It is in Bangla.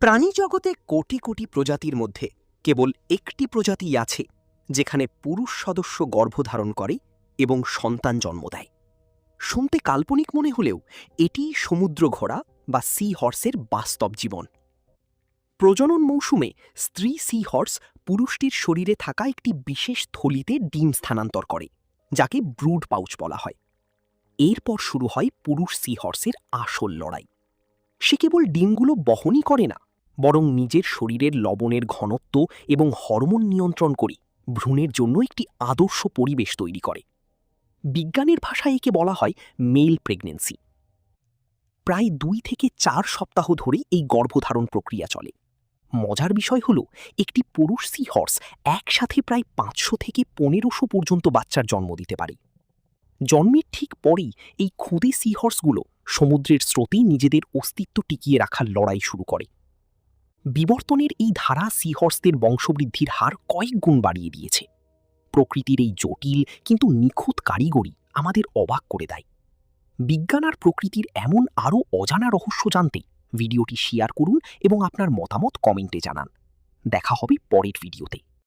প্রাণী জগতে কোটি কোটি প্রজাতির মধ্যে কেবল একটি প্রজাতি আছে যেখানে পুরুষ সদস্য গর্ভধারণ করে এবং সন্তান জন্ম দেয়। শুনতে কাল্পনিক মনে হলেও এটি সমুদ্র ঘোড়া বা সি হর্সের বাস্তব জীবন। প্রজনন মৌসুমে স্ত্রী সি হর্স পুরুষটির শরীরে থাকা একটি বিশেষ থলিতে ডিম স্থানান্তর করে, যাকে ব্রুড পাউচ বলা হয়। এরপর শুরু হয় পুরুষ সি হর্সের আসল লড়াই। সে কেবল ডিমগুলো বহনই করে না, বরং নিজের শরীরের লবণের ঘনত্ব এবং হরমোন নিয়ন্ত্রণ করে ভ্রূণের জন্য একটি আদর্শ পরিবেশ তৈরি করে। বিজ্ঞানের ভাষায় একে বলা হয় মেল প্রেগন্যান্সি। প্রায় 2 থেকে 4 সপ্তাহ ধরে এই গর্ভধারণ প্রক্রিয়া চলে। মজার বিষয় হল, একটি পুরুষ সি হর্স একসাথে প্রায় 500 থেকে 1500 পর্যন্ত বাচ্চার জন্ম দিতে পারে। জন্মের ঠিক পরেই এই ক্ষুদে সি হর্সগুলো সমুদ্রের স্রোতে নিজেদের অস্তিত্ব টিকিয়ে রাখার লড়াই শুরু করে। বিবর্তনের এই ধারা সি হর্সদের বংশবৃদ্ধির হার কয়েক গুণ বাড়িয়ে দিয়েছে। প্রকৃতির এই জটিল কিন্তু নিখুঁত কারিগরি আমাদের অবাক করে দেয়। বিজ্ঞান আর প্রকৃতির এমন আরও অজানা রহস্য জানতে ভিডিওটি শেয়ার করুন এবং আপনার মতামত কমেন্টে জানান। দেখা হবে পরের ভিডিওতে।